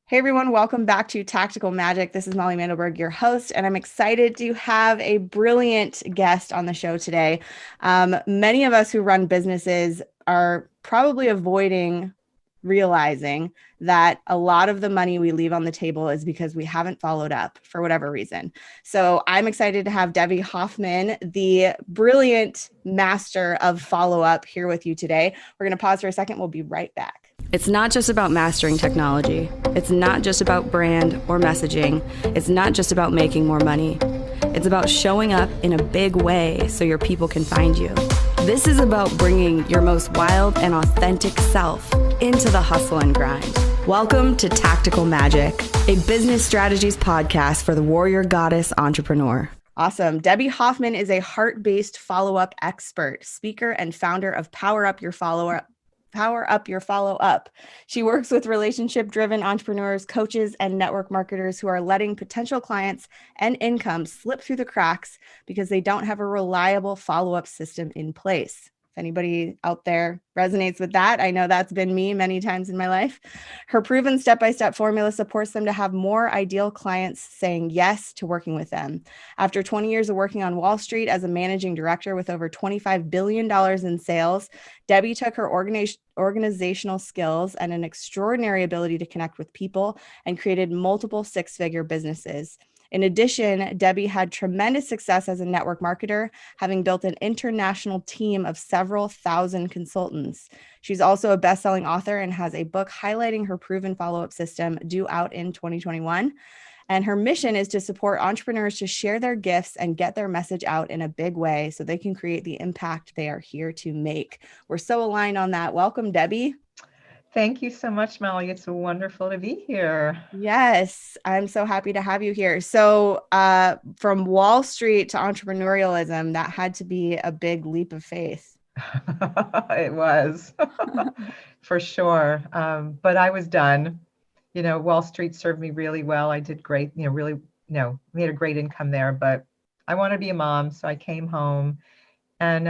Hey everyone, welcome back to Tactical Magic. This is Molly Mandelberg, your host, and I'm excited to have a brilliant guest on the show today. Many of us who run businesses are probably avoiding realizing that a lot of the money we leave on the table is because we haven't followed up for whatever reason. So I'm excited to have Debbie Hoffman, the brilliant master of follow-up, here with you today. We're going to pause for a second. We'll be right back. It's not just about mastering technology. It's not just about brand or messaging. It's not just about making more money. It's about showing up in a big way so your people can find you. This is about bringing your most wild and authentic self into the hustle and grind. Welcome to Tactical Magic, a business strategies podcast for the warrior goddess entrepreneur. Awesome. Debbie Hoffman is a heart-based follow-up expert, speaker, and founder of Power Up Your Follow-Up. She works with relationship-driven entrepreneurs, coaches, and network marketers who are letting potential clients and income slip through the cracks because they don't have a reliable follow-up system in place. If anybody out there resonates with that, I know that's been me many times in my life. Her proven step-by-step formula supports them to have more ideal clients saying yes to working with them. After 20 years of working on Wall Street as a managing director with over $25 billion in sales, Debbie took her organizational skills and an extraordinary ability to connect with people and created multiple six-figure businesses. In addition, Debbie had tremendous success as a network marketer, having built an international team of several thousand consultants. She's also a best-selling author and has a book highlighting her proven follow-up system due out in 2021. And her mission is to support entrepreneurs to share their gifts and get their message out in a big way so they can create the impact they are here to make. We're so aligned on that. Welcome, Debbie. Thank you so much, Molly. It's wonderful to be here. Yes, I'm so happy to have you here. So, from Wall Street to entrepreneurialism, that had to be a big leap of faith. It was for sure. But I was done. Wall Street served me really well. I did great, really, made a great income there. But I wanted to be a mom. So I came home and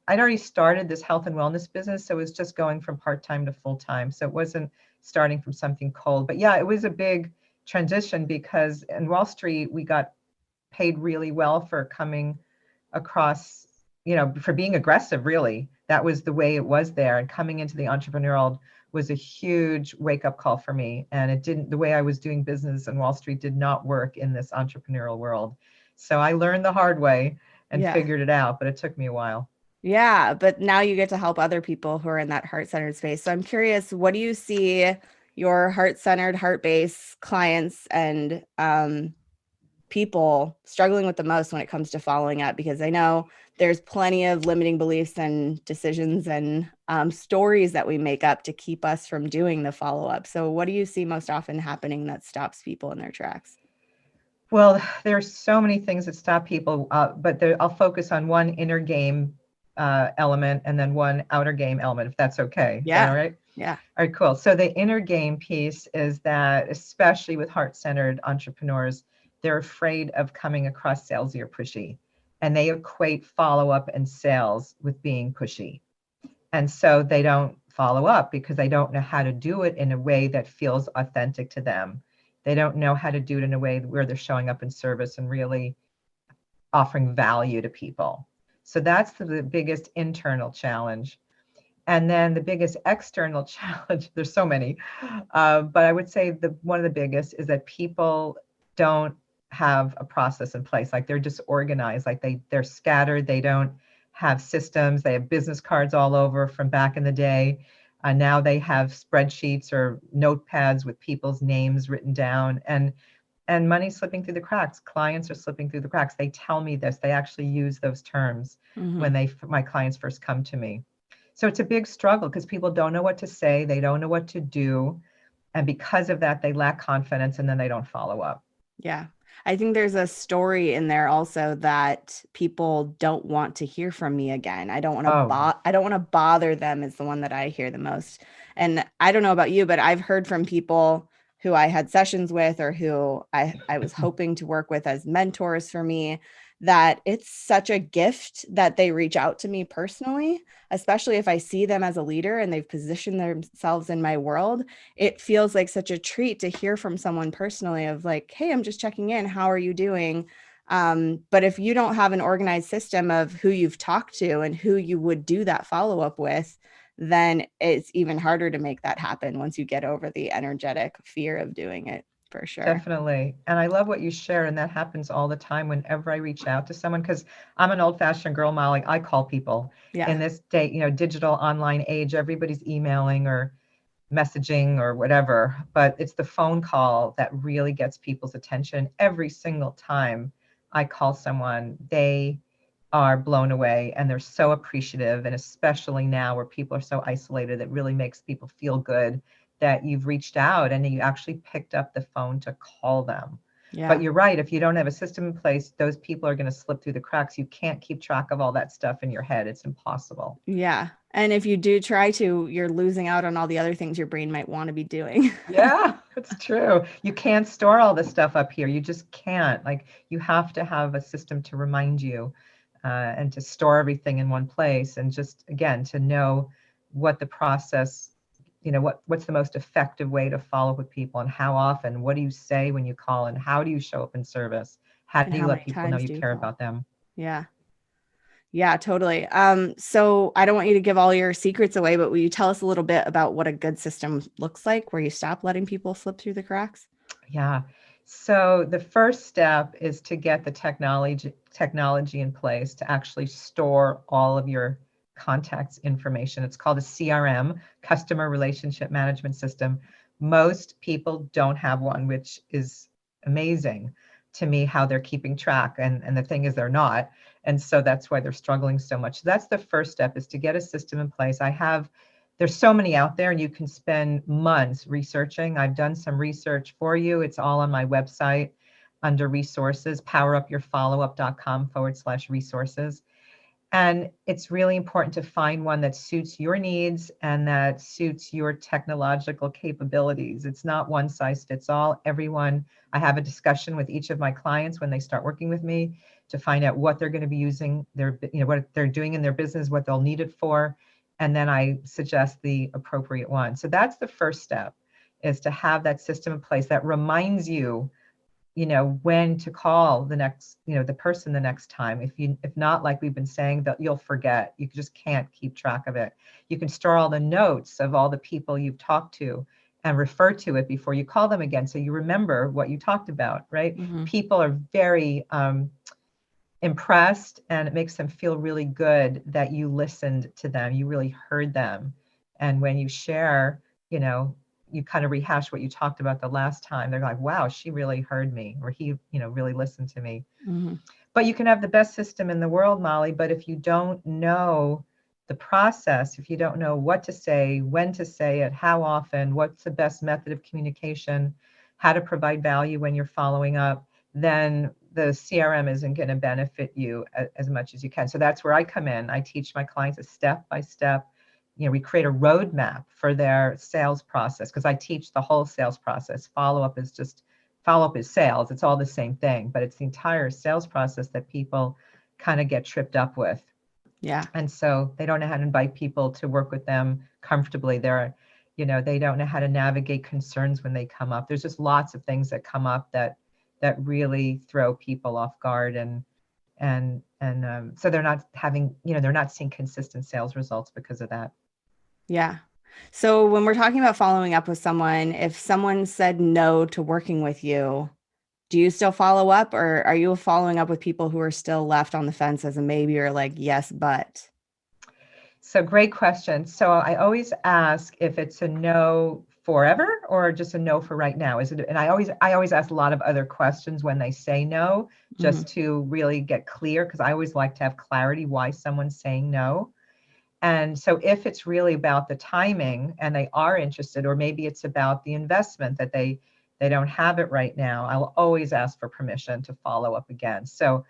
I'd already started this health and wellness business. So it was just going from part-time to full-time. So it wasn't starting from something cold. But yeah, it was a big transition because in Wall Street, we got paid really well for coming across, for being aggressive, really. That was the way it was there. And coming into the entrepreneurial was a huge wake-up call for me. And the way I was doing business in Wall Street did not work in this entrepreneurial world. So I learned the hard way and figured it out, but it took me a while. Yeah, but now you get to help other people who are in that heart-centered space. So I'm curious, what do you see your heart-centered, heart-based clients and people struggling with the most when it comes to following up? Because I know there's plenty of limiting beliefs and decisions and stories that we make up to keep us from doing the follow-up. So what do you see most often happening that stops people in their tracks? Well, there are so many things that stop people, but I'll focus on one inner game element and then one outer game element, if that's okay. Yeah. Is that all right? Yeah. All right, cool. So the inner game piece is that, especially with heart-centered entrepreneurs, they're afraid of coming across salesy or pushy, and they equate follow-up and sales with being pushy. And so they don't follow up because they don't know how to do it in a way that feels authentic to them. They don't know how to do it in a way where they're showing up in service and really offering value to people. So that's the biggest internal challenge. And then the biggest external challenge, there's so many, but I would say one of the biggest is that people don't have a process in place. Like they're disorganized, like they're scattered. They don't have systems. They have business cards all over from back in the day. Now they have spreadsheets or notepads with people's names written down, and money's slipping through the cracks. Clients are slipping through the cracks. They tell me this. They actually use those terms when my clients first come to me. So it's a big struggle because people don't know what to say. They don't know what to do. And because of that, they lack confidence and then they don't follow up. Yeah. I think there's a story in there also that people don't want to hear from me again. I don't want to I don't want to bother them is the one that I hear the most. And I don't know about you, but I've heard from people who I had sessions with or who I was hoping to work with as mentors for me that it's such a gift that they reach out to me personally, especially if I see them as a leader and they've positioned themselves in my world. It feels like such a treat to hear from someone personally of like, hey, I'm just checking in. How are you doing? But if you don't have an organized system of who you've talked to and who you would do that follow up with, then it's even harder to make that happen once you get over the energetic fear of doing it, for sure. Definitely. And I love what you share. And that happens all the time whenever I reach out to someone, because I'm an old fashioned girl, Molly. I call people Yeah. in this day, digital online age. Everybody's emailing or messaging or whatever, but it's the phone call that really gets people's attention. Every single time I call someone, they are blown away and they're so appreciative. And especially now where people are so isolated, it really makes people feel good that you've reached out and you actually picked up the phone to call them. But Yeah. you're right, if you don't have a system in place, those people are going to slip through the cracks. You can't keep track of all that stuff in your head. It's impossible. Yeah. And if you do try to, you're losing out on all the other things your brain might want to be doing. Yeah, it's true. You can't store all this stuff up here. You just can't. Like, you have to have a system to remind you and to store everything in one place. And just, again, to know what the process, what's the most effective way to follow up with people and how often, what do you say when you call and how do you show up in service? How And do you how let many people know times you do you care call? about them? Yeah. Yeah, totally. So I don't want you to give all your secrets away, but will you tell us a little bit about what a good system looks like where you stop letting people slip through the cracks? Yeah. So the first step is to get the technology in place to actually store all of your contacts information. It's called a CRM, Customer Relationship Management System. Most people don't have one, which is amazing to me how they're keeping track. And the thing is they're not. And so that's why they're struggling so much. So that's the first step, is to get a system in place. There's so many out there and you can spend months researching. I've done some research for you. It's all on my website under resources, powerupyourfollowup.com/resources. And it's really important to find one that suits your needs and that suits your technological capabilities. It's not one size fits all. I have a discussion with each of my clients when they start working with me to find out what they're going to be using, what they're doing in their business, what they'll need it for. And then I suggest the appropriate one. So that's the first step, is to have that system in place that reminds you when to call the person the next time. If not, like we've been saying, that you'll forget. You just can't keep track of it. You can store all the notes of all the people you've talked to and refer to it before you call them again, so you remember what you talked about, right? Mm-hmm. People are very impressed, and it makes them feel really good that you listened to them, you really heard them. And when you share, you kind of rehash what you talked about the last time, they're like, wow, she really heard me, or he, really listened to me. Mm-hmm. But you can have the best system in the world, Molly, but if you don't know the process, if you don't know what to say, when to say it, how often, what's the best method of communication, how to provide value when you're following up, then the CRM isn't going to benefit you as much as you can. So that's where I come in. I teach my clients a step by step. We create a roadmap for their sales process, because I teach the whole sales process. Follow up is sales. It's all the same thing, but it's the entire sales process that people kind of get tripped up with. Yeah. And so they don't know how to invite people to work with them comfortably. They don't know how to navigate concerns when they come up. There's just lots of things that come up that really throw people off guard, and so they're not seeing consistent sales results because of that. Yeah. So when we're talking about following up with someone, if someone said no to working with you, do you still follow up, or are you following up with people who are still left on the fence as a maybe or like, yes, but? So great question. So I always ask if it's a no forever or just a no for right now. And I always ask a lot of other questions when they say no, Mm-hmm. just to really get clear, because I always like to have clarity why someone's saying no. And so if it's really about the timing and they are interested, or maybe it's about the investment that they don't have it right now, I'll always ask for permission to follow up again. So,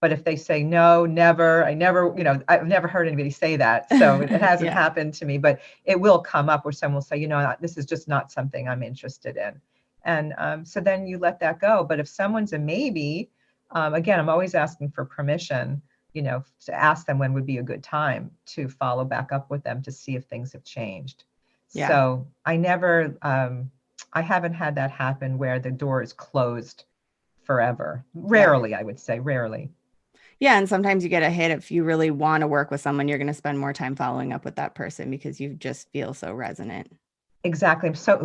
but if they say no, never, I've never heard anybody say that. So it hasn't Yeah. happened to me, but it will come up where someone will say, this is just not something I'm interested in. And so then you let that go. But if someone's a maybe, Again, I'm always asking for permission, to ask them when would be a good time to follow back up with them to see if things have changed. Yeah. So I haven't had that happen where the door is closed forever. Yeah. Rarely, I would say, rarely. Yeah. And sometimes you get a hit if you really want to work with someone, you're going to spend more time following up with that person because you just feel so resonant. Exactly. I'm so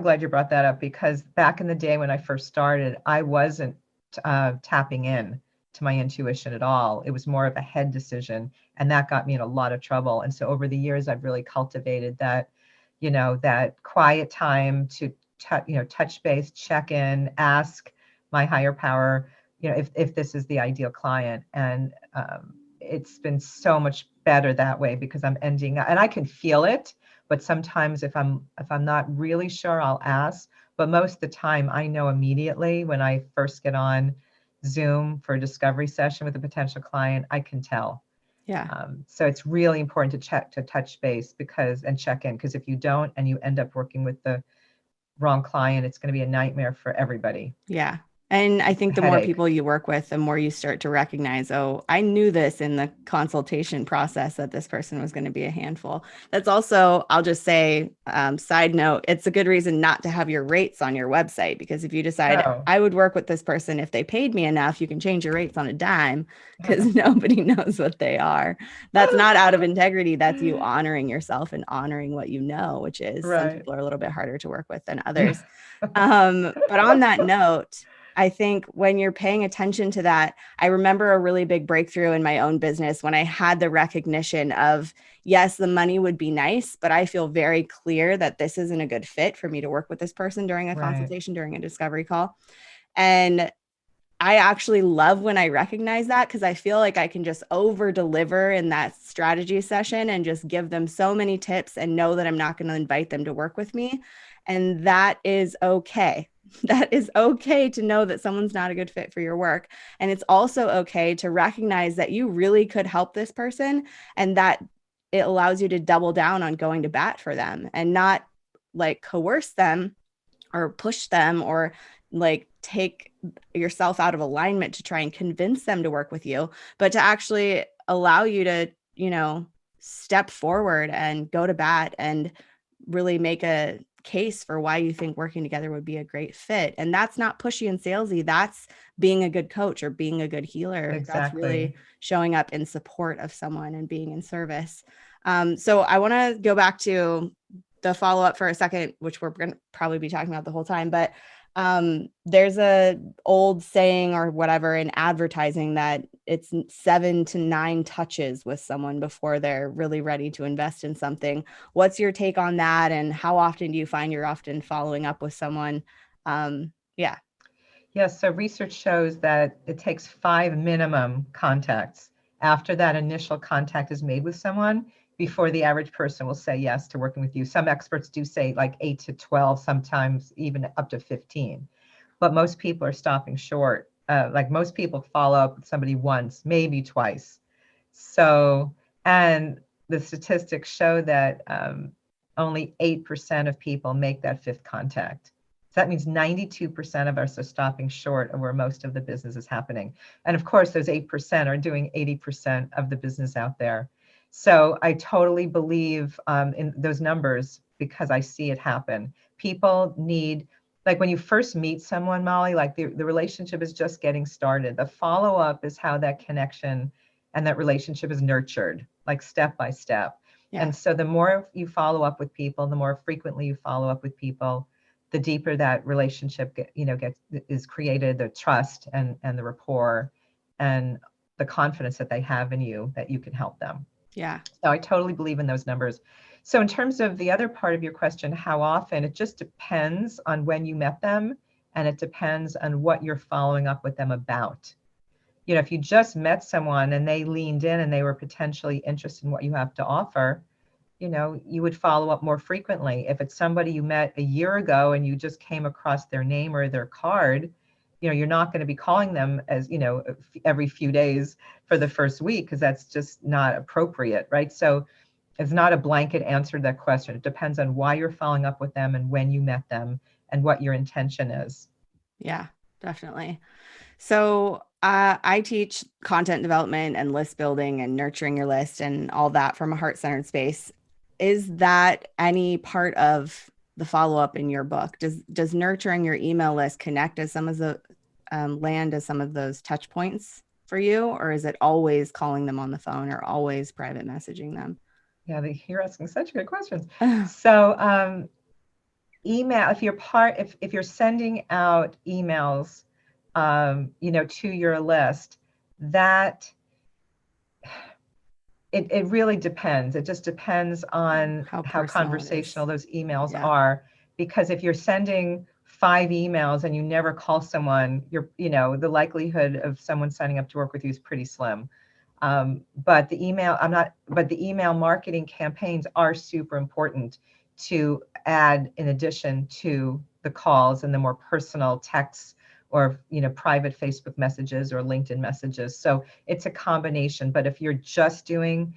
glad you brought that up, because back in the day when I first started, I wasn't tapping in to my intuition at all. It was more of a head decision, and that got me in a lot of trouble. And so over the years, I've really cultivated that, that quiet time to touch base, check in, ask my higher power, if this is the ideal client. And it's been so much better that way, because I'm ending, and I can feel it. But sometimes if I'm not really sure, I'll ask. But most of the time, I know immediately when I first get on Zoom for a discovery session with a potential client, I can tell. Yeah. So it's really important to touch base and check in, because if you don't and you end up working with the wrong client, it's going to be a nightmare for everybody. Yeah. And I think the more Headache. people you work with, the more you start to recognize, oh, I knew this in the consultation process that this person was going to be a handful. That's also, I'll just say, side note, it's a good reason not to have your rates on your website, because if you decide Oh. I would work with this person if they paid me enough, you can change your rates on a dime because nobody knows what they are. That's not out of integrity. That's you honoring yourself and honoring what you know, which is some Right. people are a little bit harder to work with than Yeah. others. But on that note, I think when you're paying attention to that, I remember a really big breakthrough in my own business when I had the recognition of, yes, the money would be nice, but I feel very clear that this isn't a good fit for me to work with this person during a Right. consultation, during a discovery call. And I actually love when I recognize that, because I feel like I can just over deliver in that strategy session and just give them so many tips and know that I'm not going to invite them to work with me. And that is okay. That is okay to know that someone's not a good fit for your work. And it's also okay to recognize that you really could help this person, and that it allows you to double down on going to bat for them and not like coerce them or push them or like take yourself out of alignment to try and convince them to work with you, but to actually allow you to, step forward and go to bat and really make a case for why you think working together would be a great fit. And that's not pushy and salesy. That's being a good coach or being a good healer. That's Exactly. really showing up in support of someone and being in service. So I want to go back to the follow up for a second, which we're going to probably be talking about the whole time. But there's a old saying or whatever in advertising that it's 7 to 9 touches with someone before they're really ready to invest in something. What's your take on that? And how often do you find you're often following up with someone? Yeah. Yes, so research shows that it takes 5 minimum contacts after that initial contact is made with someone before the average person will say yes to working with you. Some experts do say like 8 to 12, sometimes even up to 15. But most people are stopping short. Like most people follow up with somebody once, maybe twice. So, and the statistics show that only 8% of people make that fifth contact. So that means 92% of us are stopping short of where most of the business is happening. And of course, those 8% are doing 80% of the business out there. So I totally believe in those numbers because I see it happen. People need, like when you first meet someone, Molly, like the relationship is just getting started. The follow-up is how that connection and that relationship is nurtured, like step by step. Yeah. And so the more you follow up with people, the more frequently you follow up with people, the deeper that relationship is created, the trust and the rapport and the confidence that they have in you that you can help them. Yeah. So I totally believe in those numbers. So in terms of the other part of your question, how often, it just depends on when you met them, and it depends on what you're following up with them about. If you just met someone and they leaned in and they were potentially interested in what you have to offer, you would follow up more frequently. If it's somebody you met a year ago and you just came across their name or their card, you're not going to be calling them as, every few days for the first week, because that's just not appropriate, right? So it's not a blanket answer to that question. It depends on why you're following up with them and when you met them and what your intention is. Yeah, definitely. So I teach content development and list building and nurturing your list and all that from a heart-centered space. Is that any part of the follow-up in your book? Does nurturing your email list connect as some of the land as some of those touch points for you, or is it always calling them on the phone or always private messaging them? Yeah, you're asking such good questions. So email, if you're sending out emails, to your list, that it really depends. It just depends on How how personal it is. conversational those emails Yeah. are. Because if you're sending 5 emails and you never call someone, the likelihood of someone signing up to work with you is pretty slim. But the email marketing campaigns are super important to add in addition to the calls and the more personal texts or private Facebook messages or LinkedIn messages. So it's a combination. But if you're just doing,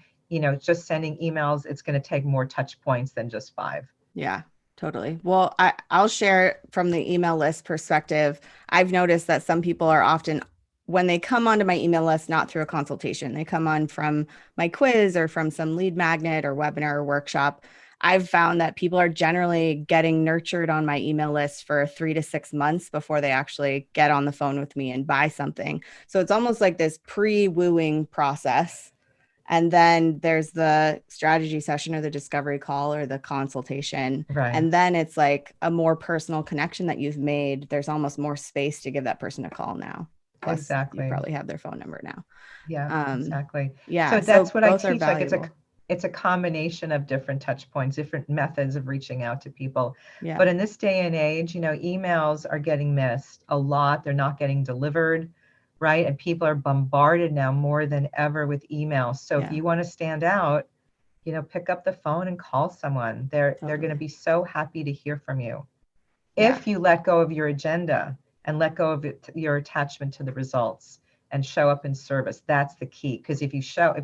just sending emails, it's going to take more touch points than just 5. Yeah, totally. Well, I'll share from the email list perspective. I've noticed that some people are often, when they come onto my email list, not through a consultation, they come on from my quiz or from some lead magnet or webinar or workshop. I've found that people are generally getting nurtured on my email list for 3 to 6 months before they actually get on the phone with me and buy something. So it's almost like this pre-wooing process, and then there's the strategy session or the discovery call or the consultation. Right. And then it's like a more personal connection that you've made. There's almost more space to give that person a call now. Plus, you Exactly. probably have their phone number now. Yeah, exactly. Yeah. So that's So what I both are teach. Like valuable. it's a combination of different touch points, different methods of reaching out to people. Yeah. But in this day and age, emails are getting missed a lot. They're not getting delivered, right? And people are bombarded now more than ever with emails. So if Yeah. you want to stand out, pick up the phone and call someone. They're going to Totally. be so happy to hear from you. Yeah. If you let go of your agenda and let go of your attachment to the results and show up in service, that's the key. Because if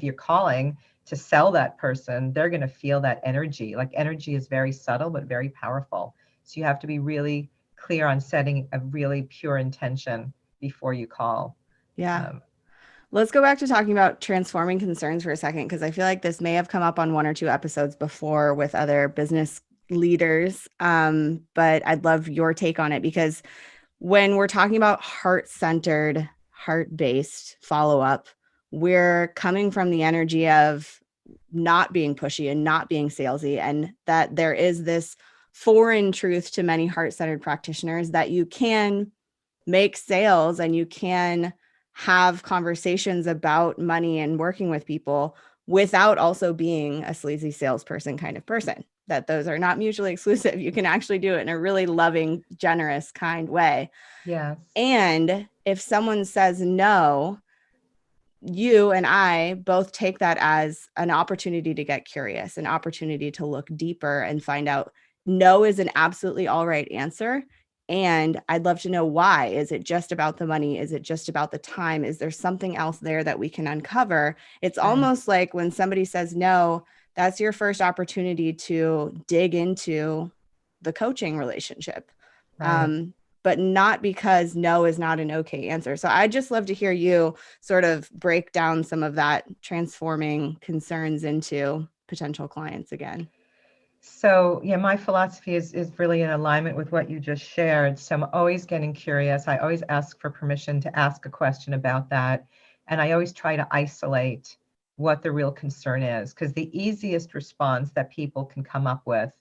you're calling to sell that person, they're going to feel that energy. Like, energy is very subtle but very powerful. So you have to be really clear on setting a really pure intention before you call. Yeah. Um, Let's go back to talking about transforming concerns for a second, because I feel like this may have come up on 1 or 2 episodes before with other business leaders. But I'd love your take on it, because when we're talking about heart-centered, heart-based follow-up, we're coming from the energy of not being pushy and not being salesy, and that there is this foreign truth to many heart-centered practitioners that you can make sales and you can have conversations about money and working with people without also being a sleazy salesperson kind of person. That those are not mutually exclusive. You can actually do it in a really loving, generous, kind way. yes. And if someone says no, you and I both take that as an opportunity to get curious, an opportunity to look deeper and find out no is an absolutely all right answer. And I'd love to know why. Is it just about the money? Is it just about the time? Is there something else there that we can uncover? It's Right. almost like when somebody says no, that's your first opportunity to dig into the coaching relationship. Right. Um, but not because no is not an okay answer. So I'd just love to hear you sort of break down some of that, transforming concerns into potential clients again. So yeah, my philosophy is really in alignment with what you just shared. So I'm always getting curious. I always ask for permission to ask a question about that. And I always try to isolate what the real concern is, because the easiest response that people can come up with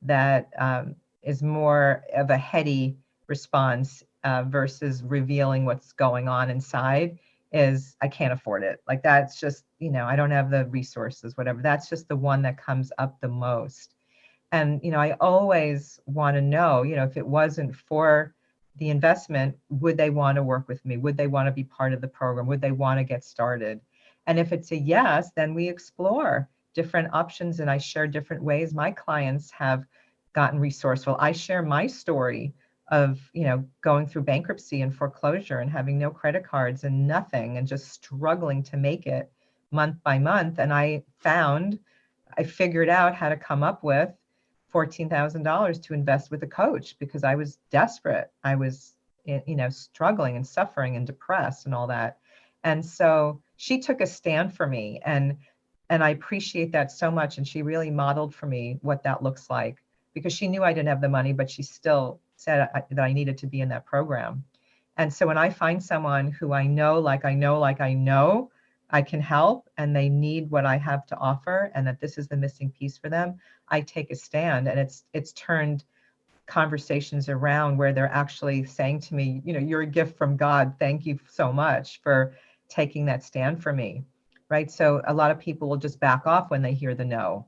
that is more of a heady response versus revealing what's going on inside is, I can't afford it. Like, that's just, I don't have the resources, whatever. That's just the one that comes up the most. And, I always want to know, if it wasn't for the investment, would they want to work with me? Would they want to be part of the program? Would they want to get started? And if it's a yes, then we explore different options. And I share different ways my clients have gotten resourceful. I share my story of, going through bankruptcy and foreclosure and having no credit cards and nothing and just struggling to make it month by month. And I figured out how to come up with $14,000 to invest with a coach because I was desperate. I was struggling and suffering and depressed and all that. And so she took a stand for me, and I appreciate that so much. And she really modeled for me what that looks like, because she knew I didn't have the money, but she still said that I needed to be in that program. And so when I find someone who I know, I can help, and they need what I have to offer, and that this is the missing piece for them, I take a stand. And it's turned conversations around where they're actually saying to me, you're a gift from God. Thank you so much for taking that stand for me. Right. So a lot of people will just back off when they hear the no.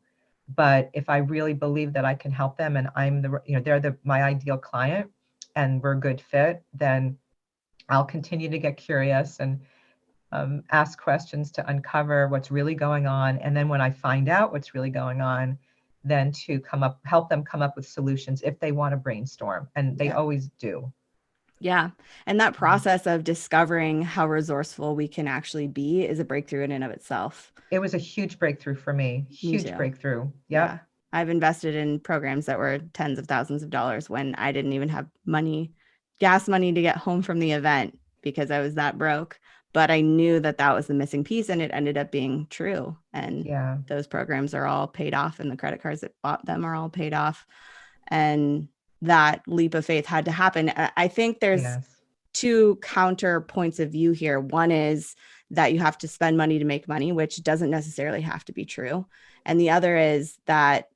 But if I really believe that I can help them, and they're my ideal client, and we're a good fit, then I'll continue to get curious and ask questions to uncover what's really going on. And then when I find out what's really going on, then to help them come up with solutions if they want to brainstorm. And they always do. Yeah. And that process of discovering how resourceful we can actually be is a breakthrough in and of itself. It was a huge breakthrough for me. Huge breakthrough. Yep. Yeah. I've invested in programs that were tens of thousands of dollars when I didn't even have gas money to get home from the event because I was that broke. But I knew that was the missing piece, and it ended up being true. And those programs are all paid off, and the credit cards that bought them are all paid off. And that leap of faith had to happen. I think there's two counter points of view here. One is that you have to spend money to make money, which doesn't necessarily have to be true. And the other is that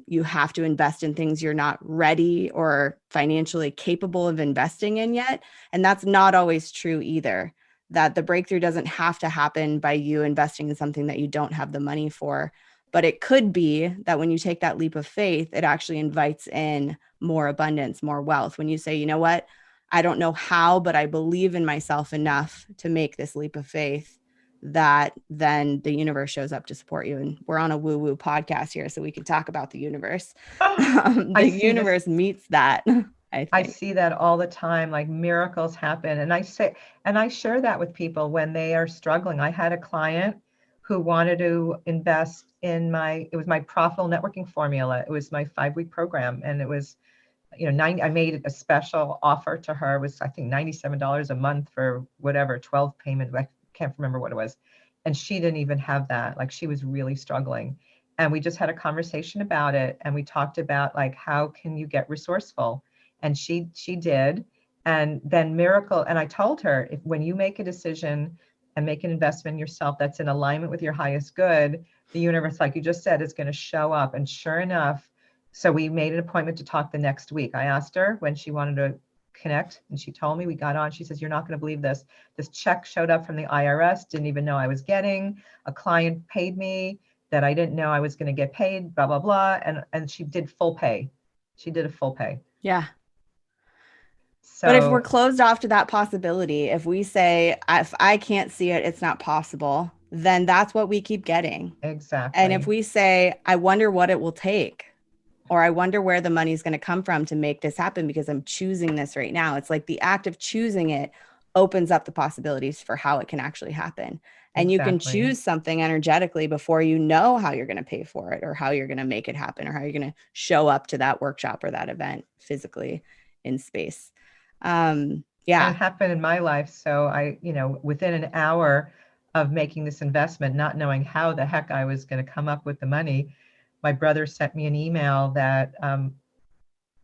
you have to invest in things you're not ready or financially capable of investing in yet. And that's not always true either. That the breakthrough doesn't have to happen by you investing in something that you don't have the money for. But it could be that when you take that leap of faith, it actually invites in more abundance, more wealth. When you say, you know what, I don't know how, but I believe in myself enough to make this leap of faith, that then the universe shows up to support you. And we're on a woo-woo podcast here, so we can talk about the universe. The universe meets that. I see that all the time, like miracles happen. And I share that with people when they are struggling. I had a client who wanted to invest in it was my profitable networking formula. It was my 5-week program. And it was, I made a special offer to her. It was, I think, $97 a month for whatever, 12 payment. I can't remember what it was. And she didn't even have that. Like, she was really struggling. And we just had a conversation about it. And we talked about, like, how can you get resourceful? And she did. And then and I told her, when you make a decision and make an investment in yourself that's in alignment with your highest good, the universe, like you just said, is going to show up. And sure enough, so we made an appointment to talk the next week. I asked her when she wanted to connect, and she told me. We got on. She says, you're not going to believe this. This check showed up from the IRS, didn't even know I was getting. A client paid me that I didn't know I was going to get paid, blah, blah, blah. And she did full pay. She did a full pay. Yeah. So, but if we're closed off to that possibility, if we say, if I can't see it, it's not possible, then that's what we keep getting. Exactly. And if we say, I wonder what it will take, or I wonder where the money is going to come from to make this happen because I'm choosing this right now. It's like the act of choosing it opens up the possibilities for how it can actually happen. And you can choose something energetically before you know how you're going to pay for it, or how you're going to make it happen, or how you're going to show up to that workshop or that event physically in space. And it happened in my life. So I, within an hour of making this investment, not knowing how the heck I was going to come up with the money, my brother sent me an email that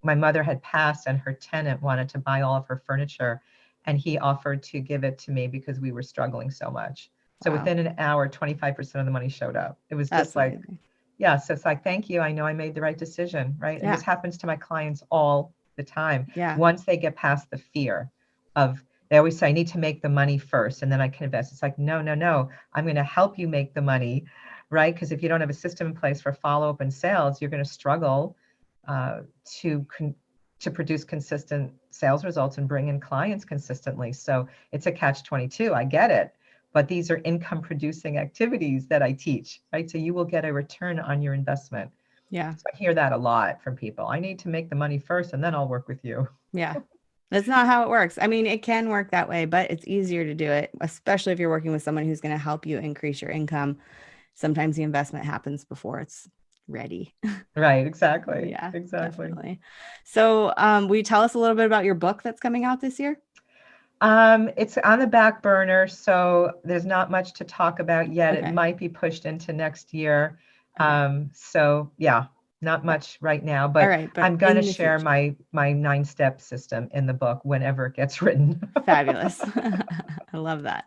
my mother had passed and her tenant wanted to buy all of her furniture, and he offered to give it to me because we were struggling so much. So within an hour, 25% of the money showed up. It was just like, so it's like, thank you. I know I made the right decision, right? And this happens to my clients all the time. Once they get past the fear of, they always say, I need to make the money first and then I can invest. It's like, no, I'm going to help you make the money, right? Because if you don't have a system in place for follow-up and sales, you're going to struggle to produce consistent sales results and bring in clients consistently. So it's a catch-22. I get it. But these are income producing activities that I teach, right? So you will get a return on your investment. Yeah. So I hear that a lot from people. I need to make the money first and then I'll work with you. Yeah. That's not how it works. I mean, it can work that way, but it's easier to do it, especially if you're working with someone who's going to help you increase your income. Sometimes the investment happens before it's ready. Right. Exactly. Yeah, Exactly. definitely. So, will you tell us a little bit about your book that's coming out this year? It's on the back burner, so there's not much to talk about yet. It Okay. might be pushed into next year. Okay. So yeah, not much right now, All but right, but I'm going to in the share future. my 9-step system in the book whenever it gets written. Fabulous. I love that.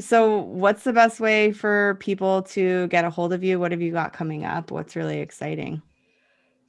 So what's the best way for people to get a hold of you? What have you got coming up? What's really exciting?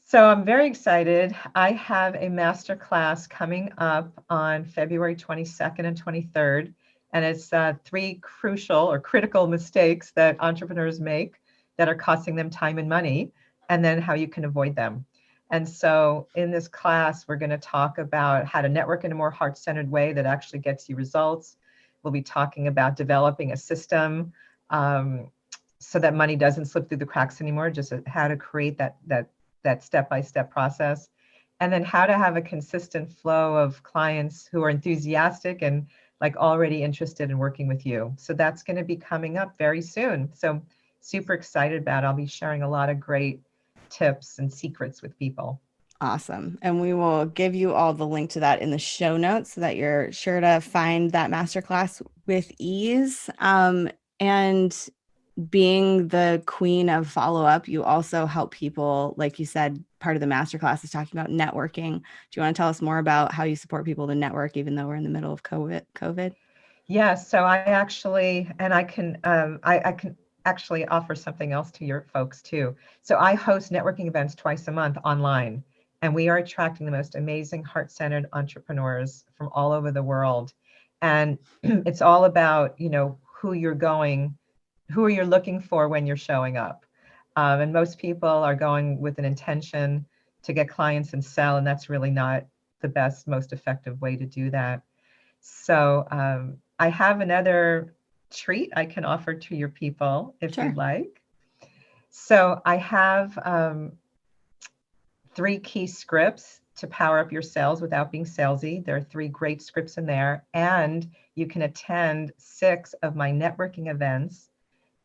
So I'm very excited. I have a master class coming up on February 22nd and 23rd, and it's 3 crucial or critical mistakes that entrepreneurs make that are costing them time and money, and then how you can avoid them. And so in this class, we're going to talk about how to network in a more heart-centered way that actually gets you results. We'll be talking about developing a system um, so that money doesn't slip through the cracks anymore, just how to create that step-by-step process, and then how to have a consistent flow of clients who are enthusiastic and like already interested in working with you. So that's going to be coming up very soon. So super excited about it. I'll be sharing a lot of great tips and secrets with people. Awesome. And we will give you all the link to that in the show notes so that you're sure to find that masterclass with ease. And being the queen of follow up, you also help people, like you said, part of the masterclass is talking about networking. Do you want to tell us more about how you support people to network, even though we're in the middle of COVID? Yeah, so I actually, and I can actually offer something else to your folks too. So I host networking events twice a month online, and we are attracting the most amazing heart-centered entrepreneurs from all over the world. And it's all about, who are you looking for when you're showing up. And most people are going with an intention to get clients and sell, and that's really not the best, most effective way to do that. So I have another treat I can offer to your people if you'd Sure. like. So I have 3 key scripts to power up your sales without being salesy. There are 3 great scripts in there, and you can attend 6 of my networking events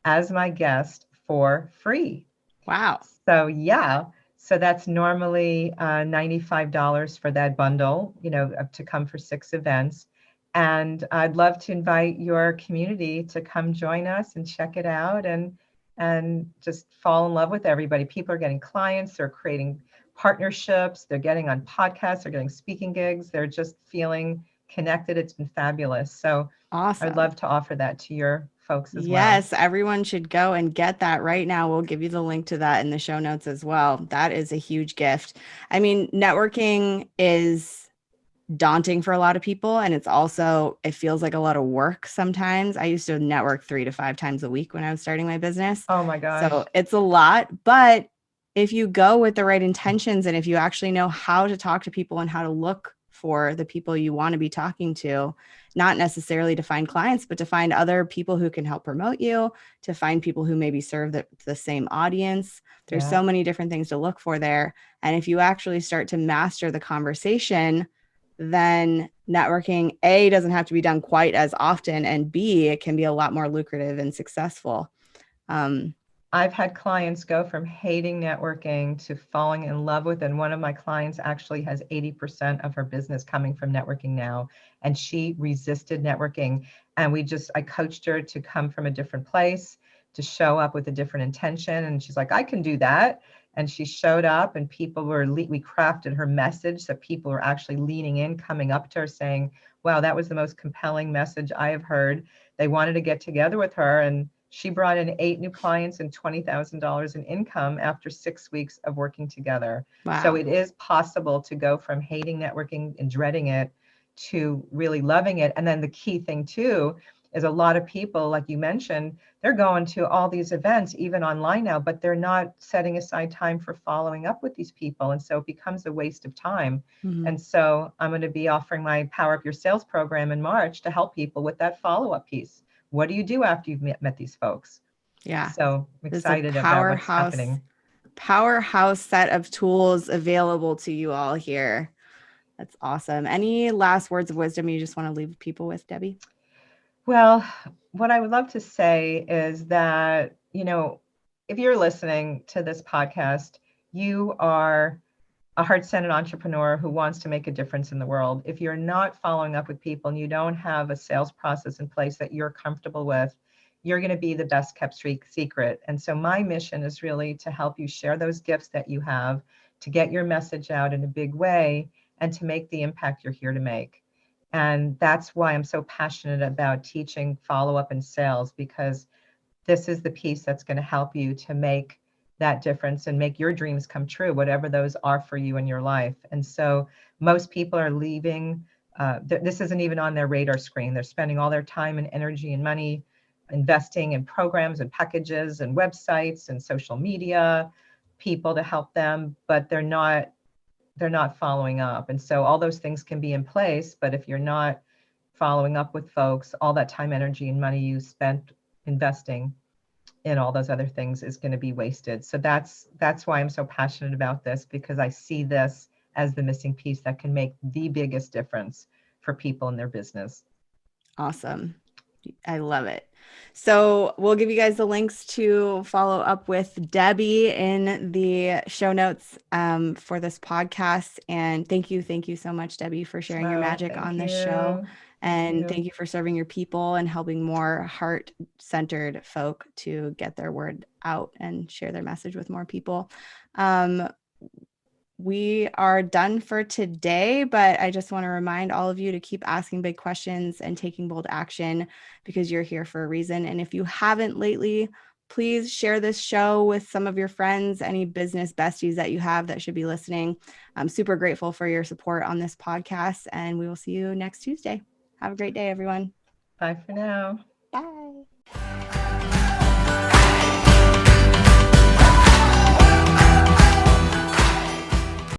as my guest for free. Wow. So yeah, so that's normally $95 for that bundle, to come for 6 events. And I'd love to invite your community to come join us and check it out and just fall in love with everybody. People are getting clients, they're creating partnerships, they're getting on podcasts, they're getting speaking gigs, they're just feeling connected. It's been fabulous. So I'd Awesome. love to offer that to your folks as well. Yes, everyone should go and get that right now. We'll give you the link to that in the show notes as well. That is a huge gift. I mean, networking is daunting for a lot of people, and it feels like a lot of work sometimes. I used to network 3 to 5 times a week when I was starting my business. Oh my So gosh. it's a lot, but if you go with the right intentions and if you actually know how to talk to people and how to look for the people you want to be talking to, not necessarily to find clients, but to find other people who can help promote you, to find people who maybe serve the same audience. There's Yeah. so many different things to look for there. And if you actually start to master the conversation, then networking, A, doesn't have to be done quite as often, and B, it can be a lot more lucrative and successful. Um, I've had clients go from hating networking to falling in love with it. And one of my clients actually has 80% of her business coming from networking now. And she resisted networking. And I coached her to come from a different place, to show up with a different intention. And she's like, I can do that. And she showed up, and we crafted her message so people were actually leaning in, coming up to her saying, wow, that was the most compelling message I have heard. They wanted to get together with her. And she brought in 8 new clients and $20,000 in income after 6 weeks of working together. So wow. it is possible to go from hating networking and dreading it to really loving it. And then the key thing too is a lot of people, like you mentioned, they're going to all these events, even online now, but they're not setting aside time for following up with these people. And so it becomes a waste of time. Mhm. And so I'm going to be offering my Power Up Your Sales program in March to help people with that follow-up piece. What do you do after you've met these folks? Yeah. So I'm There's a excited about what's happening. powerhouse set of tools available to you all here. That's awesome. Any last words of wisdom you just want to leave people with, Debbie? Well, what I would love to say is that, if you're listening to this podcast, you are a heart-centered entrepreneur who wants to make a difference in the world. If you're not following up with people and you don't have a sales process in place that you're comfortable with, you're going to be the best kept secret. And so my mission is really to help you share those gifts that you have, to get your message out in a big way, and to make the impact you're here to make. And that's why I'm so passionate about teaching follow-up and sales, because this is the piece that's going to help you to make that difference and make your dreams come true, whatever those are for you in your life. And so most people are leaving. This isn't even on their radar screen. They're spending all their time and energy and money investing in programs and packages and websites and social media people to help them, but they're not following up. And so all those things can be in place, but if you're not following up with folks, all that time, energy, and money you spent investing in all those other things is going to be wasted. So that's why I'm so passionate about this, because I see this as the missing piece that can make the biggest difference for people in their business. Awesome. I love it. So we'll give you guys the links to follow up with Debbie in the show notes for this podcast. And thank you so much, Debbie, for sharing your magic on this show. And thank you for serving your people and helping more heart-centered folk to get their word out and share their message with more people. We are done for today, but I just want to remind all of you to keep asking big questions and taking bold action, because you're here for a reason. And if you haven't lately, please share this show with some of your friends, any business besties that you have that should be listening. I'm super grateful for your support on this podcast, and we will see you next Tuesday. Have a great day, everyone. Bye for now. Bye.